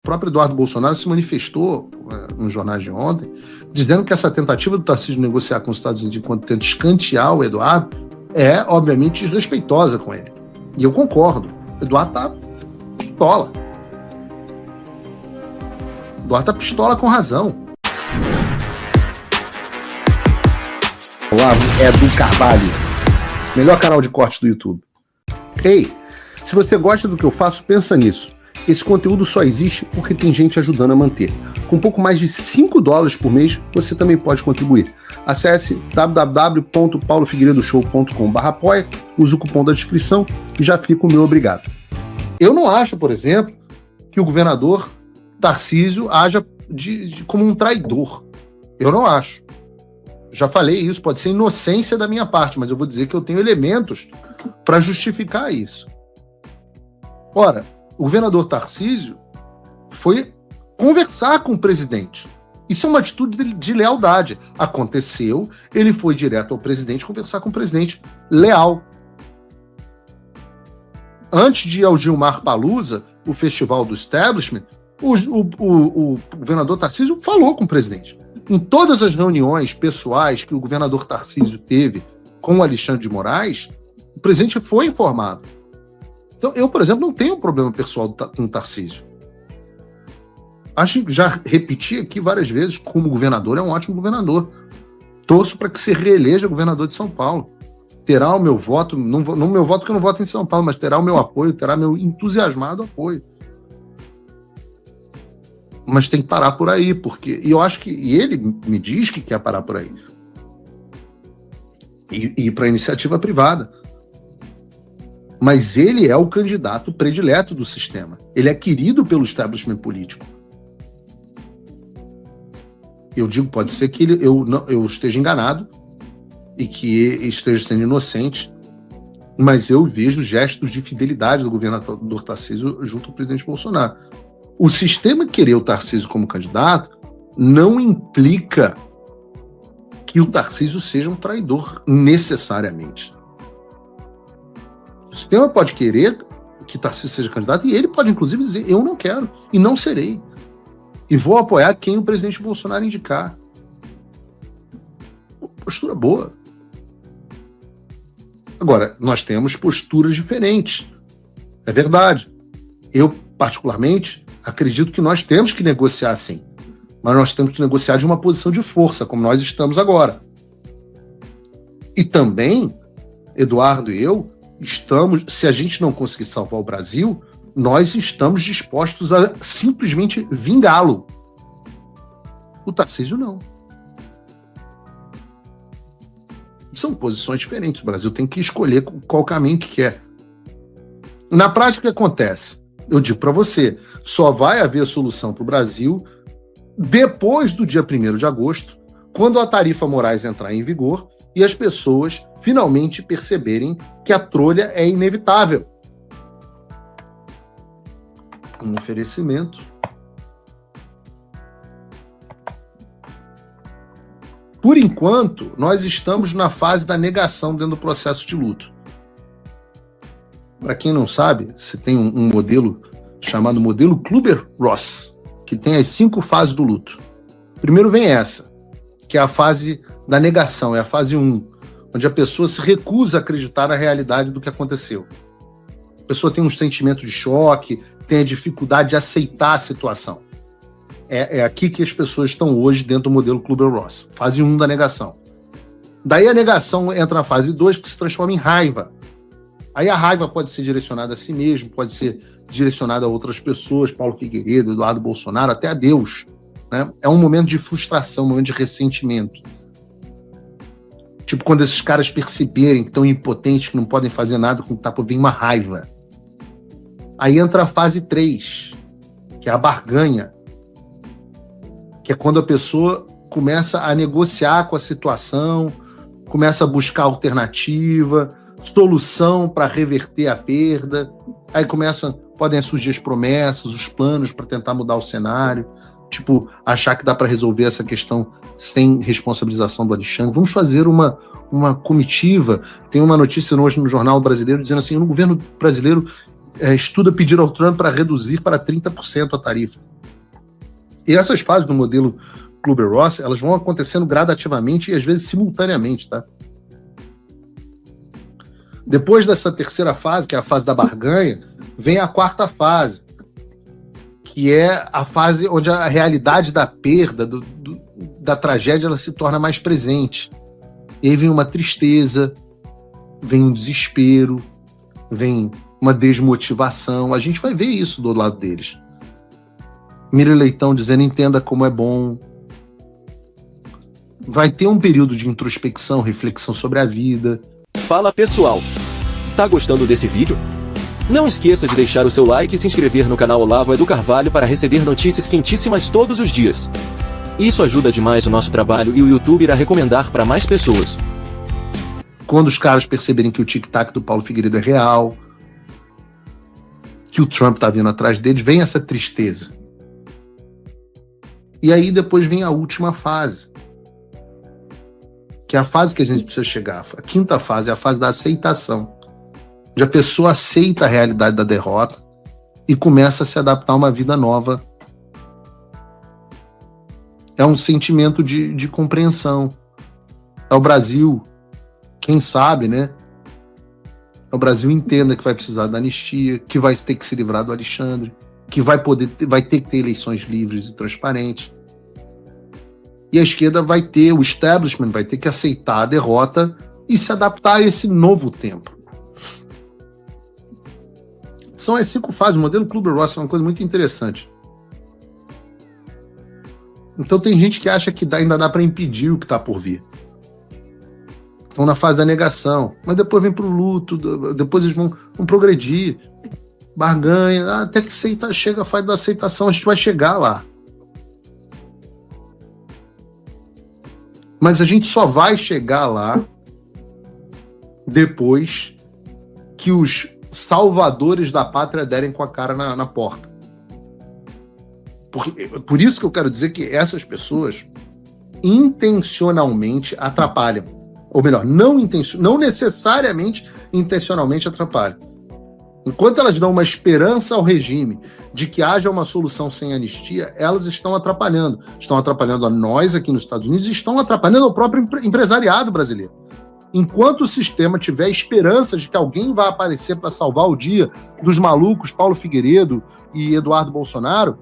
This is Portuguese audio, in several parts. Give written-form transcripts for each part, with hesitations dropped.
próprio Eduardo Bolsonaro se manifestou nos jornais de ontem, dizendo que essa tentativa do Tarcísio de negociar com os Estados Unidos enquanto tenta escantear o Eduardo é, obviamente, desrespeitosa com ele. E eu concordo. O Eduardo tá pistola. O Eduardo tá pistola com razão. Olá, Edu Carvalho. Melhor canal de corte do YouTube. Ei, se você gosta do que eu faço, pensa nisso. Esse conteúdo só existe porque tem gente ajudando a manter. Com pouco mais de $5 por mês, você também pode contribuir. Acesse www.paulofigueiredoshow.com/apoia, use o cupom da descrição e já fica o meu obrigado. Eu não acho, por exemplo, que o governador Tarcísio haja como um traidor. Eu não acho. Já falei isso, pode ser inocência da minha parte, mas eu vou dizer que eu tenho elementos para justificar isso. Ora, o governador Tarcísio foi conversar com o presidente. Isso é uma atitude de lealdade. Aconteceu, ele foi direto ao presidente conversar com o presidente leal. Antes de ir ao Gilmar Palusa, o festival do establishment, o governador Tarcísio falou com o presidente. Em todas as reuniões pessoais que o governador Tarcísio teve com o Alexandre de Moraes, o presidente foi informado. Então, eu, por exemplo, não tenho um problema pessoal com o Tarcísio. Acho que já repeti aqui várias vezes, como governador, é um ótimo governador. Torço para que se reeleja governador de São Paulo. Terá o meu voto, não meu voto que eu não voto em São Paulo, mas terá o meu apoio, terá meu entusiasmado apoio. Mas tem que parar por aí, porque eu acho que ele me diz que quer parar por aí. E ir para a iniciativa privada. Mas ele é o candidato predileto do sistema. Ele é querido pelo establishment político. Eu digo, pode ser que eu esteja enganado e que esteja sendo inocente, mas eu vejo gestos de fidelidade do governador Tarcísio junto ao presidente Bolsonaro. O sistema querer o Tarcísio como candidato não implica que o Tarcísio seja um traidor, necessariamente. O sistema pode querer que Tarcísio seja candidato e ele pode, inclusive, dizer: eu não quero e não serei. E vou apoiar quem o presidente Bolsonaro indicar. Postura boa. Agora, nós temos posturas diferentes. É verdade. Eu, particularmente, acredito que nós temos que negociar sim. Mas nós temos que negociar de uma posição de força, como nós estamos agora. E também, Eduardo e eu, se a gente não conseguir salvar o Brasil, nós estamos dispostos a simplesmente vingá-lo. O Tarcísio não. São posições diferentes. O Brasil tem que escolher qual caminho que quer. Na prática, o que acontece? Eu digo para você, só vai haver solução para o Brasil depois do dia 1º de agosto, quando a tarifa Moraes entrar em vigor e as pessoas finalmente perceberem que a trolha é inevitável. Um oferecimento. Por enquanto, nós estamos na fase da negação dentro do processo de luto. Para quem não sabe, você tem um modelo chamado modelo Kübler-Ross, que tem as 5 fases do luto. Primeiro vem essa, que é a fase da negação, é a fase 1, onde a pessoa se recusa a acreditar na realidade do que aconteceu. A pessoa tem um sentimento de choque, tem a dificuldade de aceitar a situação. É aqui que as pessoas estão hoje dentro do modelo Kübler-Ross, fase 1 da negação. Daí a negação entra na fase 2, que se transforma em raiva. Aí a raiva pode ser direcionada a si mesmo, pode ser direcionada a outras pessoas, Paulo Figueiredo, Eduardo Bolsonaro, até a Deus. Né? É um momento de frustração, um momento de ressentimento. Tipo, quando esses caras perceberem que estão impotentes, que não podem fazer nada, com o tapa vem uma raiva. Aí entra a fase 3, que é a barganha, que é quando a pessoa começa a negociar com a situação, começa a buscar alternativa, solução para reverter a perda. Aí podem surgir as promessas, os planos para tentar mudar o cenário, tipo, achar que dá para resolver essa questão sem responsabilização do Alexandre. Vamos fazer uma comitiva. Tem uma notícia hoje no Jornal Brasileiro dizendo assim: o governo brasileiro estuda pedir ao Trump para reduzir para 30% a tarifa. E essas fases do modelo Kluber-Ross, elas vão acontecendo gradativamente e às vezes simultaneamente, tá? Depois dessa terceira fase, que é a fase da barganha, vem a quarta fase, que é a fase onde a realidade da perda, da tragédia, ela se torna mais presente. E aí vem uma tristeza, vem um desespero, vem uma desmotivação. A gente vai ver isso do lado deles. Mira Leitão dizendo, entenda como é bom. Vai ter um período de introspecção, reflexão sobre a vida. Fala pessoal, tá gostando desse vídeo? Não esqueça de deixar o seu like e se inscrever no canal Olavo Edu Carvalho para receber notícias quentíssimas todos os dias. Isso ajuda demais o nosso trabalho e o YouTube irá recomendar para mais pessoas. Quando os caras perceberem que o tic-tac do Paulo Figueiredo é real, que o Trump tá vindo atrás deles, vem essa tristeza. E aí depois vem a última fase, que é a fase que a gente precisa chegar. A quinta fase é a fase da aceitação, onde a pessoa aceita a realidade da derrota e começa a se adaptar a uma vida nova. É um sentimento de compreensão. É o Brasil, quem sabe, né? É o Brasil entenda que vai precisar da anistia, que vai ter que se livrar do Alexandre, que vai ter que ter eleições livres e transparentes. E a esquerda vai ter, o establishment vai ter que aceitar a derrota e se adaptar a esse novo tempo. São as 5 fases. O modelo Kluber-Ross é uma coisa muito interessante. Então tem gente que acha que ainda dá para impedir o que está por vir. Estão na fase da negação, mas depois vem para o luto, depois eles vão progredir, barganha, até que chega a fase da aceitação, a gente vai chegar lá. Mas a gente só vai chegar lá depois que os salvadores da pátria derem com a cara na porta. Por isso que eu quero dizer que essas pessoas intencionalmente atrapalham. Ou melhor, não necessariamente intencionalmente atrapalham. Enquanto elas dão uma esperança ao regime de que haja uma solução sem anistia, elas estão atrapalhando. Estão atrapalhando a nós aqui nos Estados Unidos e estão atrapalhando o próprio empresariado brasileiro. Enquanto o sistema tiver esperança de que alguém vai aparecer para salvar o dia dos malucos Paulo Figueiredo e Eduardo Bolsonaro,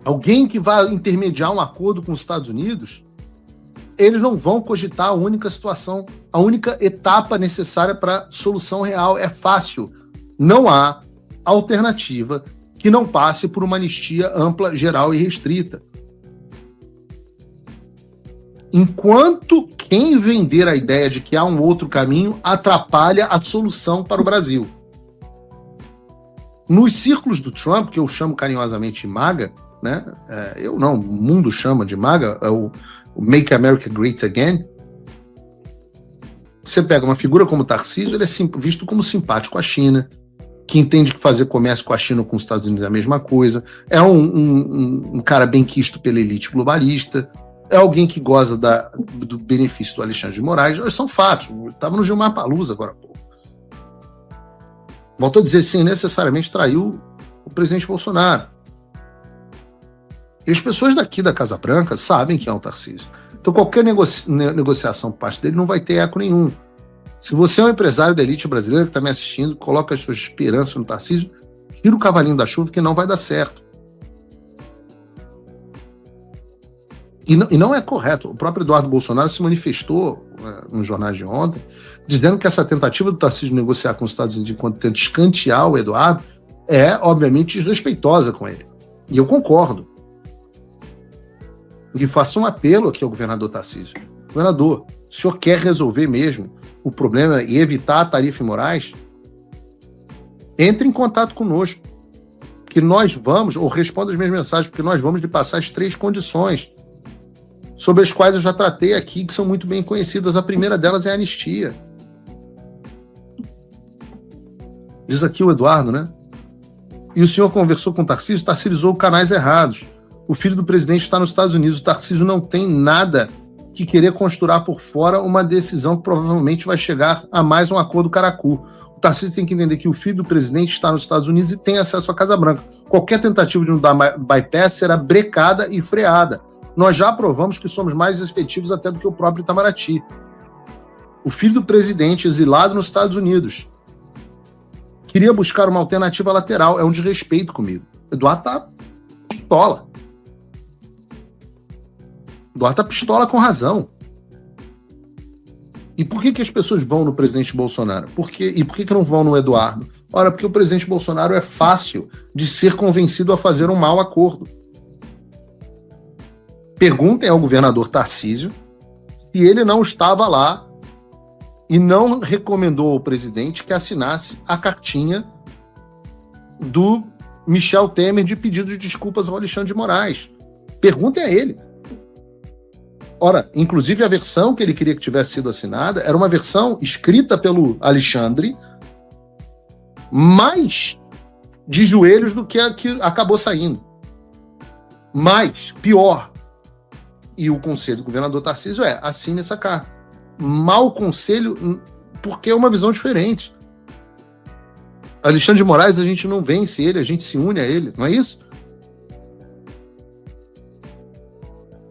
alguém que vai intermediar um acordo com os Estados Unidos, eles não vão cogitar a única situação, a única etapa necessária para solução real. É fácil. Não há alternativa que não passe por uma anistia ampla, geral e restrita. Enquanto quem vender a ideia de que há um outro caminho atrapalha a solução para o Brasil. Nos círculos do Trump, que eu chamo carinhosamente de MAGA, né? Eu não, o mundo chama de MAGA, é o Make America Great Again. Você pega uma figura como Tarcísio, ele é visto como simpático à China, que entende que fazer comércio com a China ou com os Estados Unidos é a mesma coisa, é um cara bem quisto pela elite globalista, é alguém que goza do benefício do Alexandre de Moraes. São fatos. Estava no Gilmar Palusa agora há pouco. Voltou a dizer, sim, necessariamente traiu o presidente Bolsonaro. E as pessoas daqui da Casa Branca sabem quem é o Tarcísio. Então qualquer negociação por parte dele não vai ter eco nenhum. Se você é um empresário da elite brasileira que está me assistindo, coloca as suas esperanças no Tarcísio, tira o cavalinho da chuva que não vai dar certo. E não é correto. O próprio Eduardo Bolsonaro se manifestou nos jornais de ontem, dizendo que essa tentativa do Tarcísio de negociar com os Estados Unidos enquanto tenta escantear o Eduardo é, obviamente, desrespeitosa com ele. E eu concordo. E faço um apelo aqui ao governador Tarcísio. Governador, o senhor quer resolver mesmo o problema e evitar a tarifa em Moraes? Entre em contato conosco, que nós vamos, ou responda as minhas mensagens, porque nós vamos lhe passar as 3 condições, sobre as quais eu já tratei aqui, que são muito bem conhecidas. A primeira delas é a anistia. Diz aqui o Eduardo, né? E o senhor conversou com o Tarcísio, Tarcísio usou canais errados. O filho do presidente está nos Estados Unidos, o Tarcísio não tem nada que querer costurar por fora uma decisão que provavelmente vai chegar a mais um acordo caracu. O Tarcísio tem que entender que o filho do presidente está nos Estados Unidos e tem acesso à Casa Branca. Qualquer tentativa de não dar bypass será brecada e freada. Nós já provamos que somos mais efetivos até do que o próprio Itamaraty. O filho do presidente, exilado nos Estados Unidos, queria buscar uma alternativa lateral. É um desrespeito comigo. Eduardo tá pistola. Eduardo tá pistola com razão. E por que as pessoas vão no presidente Bolsonaro? E por que não vão no Eduardo? Ora, porque o presidente Bolsonaro é fácil de ser convencido a fazer um mau acordo. Perguntem ao governador Tarcísio se ele não estava lá e não recomendou ao presidente que assinasse a cartinha do Michel Temer de pedido de desculpas ao Alexandre de Moraes. Perguntem a ele. Ora, inclusive a versão que ele queria que tivesse sido assinada era uma versão escrita pelo Alexandre, mais de joelhos do que a que acabou saindo. Mais, pior. E o conselho do governador Tarcísio assine essa carta. Mau conselho, porque é uma visão diferente. Alexandre de Moraes, a gente não vence ele, a gente se une a ele, não é isso?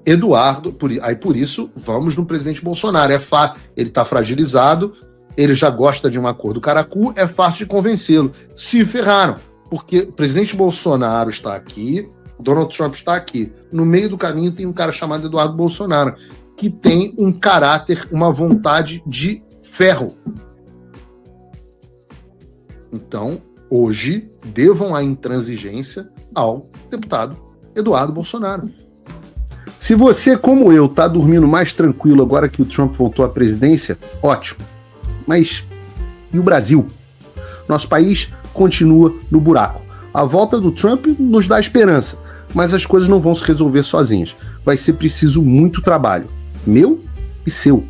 Eduardo, por isso, vamos no presidente Bolsonaro. Ele está fragilizado, ele já gosta de um acordo caracu, é fácil de convencê-lo. Se ferraram, porque o presidente Bolsonaro está aqui, Donald Trump está aqui. No meio do caminho tem um cara chamado Eduardo Bolsonaro, que tem um caráter, uma vontade de ferro. Então, hoje, devam a intransigência ao deputado Eduardo Bolsonaro. Se você, como eu, está dormindo mais tranquilo agora que o Trump voltou à presidência, ótimo. Mas e o Brasil? Nosso país continua no buraco. A volta do Trump nos dá esperança, mas as coisas não vão se resolver sozinhas. Vai ser preciso muito trabalho, meu e seu.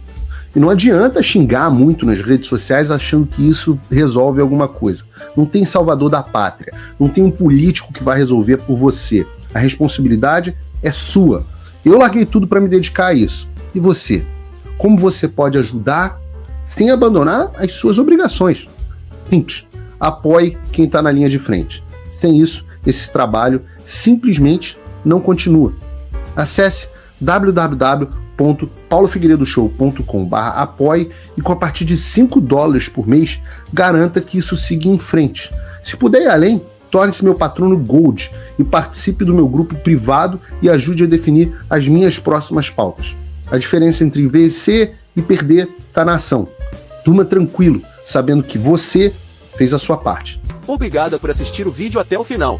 E não adianta xingar muito nas redes sociais achando que isso resolve alguma coisa. Não tem salvador da pátria, não tem um político que vai resolver por você. A responsabilidade é sua. Eu larguei tudo para me dedicar a isso. E você? Como você pode ajudar sem abandonar as suas obrigações? Simples. Apoie quem está na linha de frente. Sem isso, esse trabalho simplesmente não continua. Acesse www.paulofigueiredoshow.com/apoie e com a partir de $5 por mês, garanta que isso siga em frente. Se puder ir além, torne-se meu patrono Gold e participe do meu grupo privado e ajude a definir as minhas próximas pautas. A diferença entre vencer e perder está na ação. Durma tranquilo, sabendo que você fez a sua parte. Obrigada por assistir o vídeo até o final.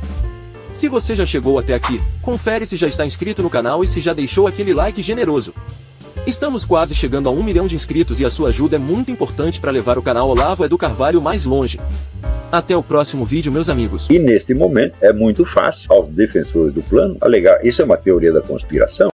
Se você já chegou até aqui, confere se já está inscrito no canal e se já deixou aquele like generoso. Estamos quase chegando a 1 milhão de inscritos e a sua ajuda é muito importante para levar o canal Olavo do Carvalho mais longe. Até o próximo vídeo, meus amigos. E neste momento é muito fácil aos defensores do plano alegar isso é uma teoria da conspiração.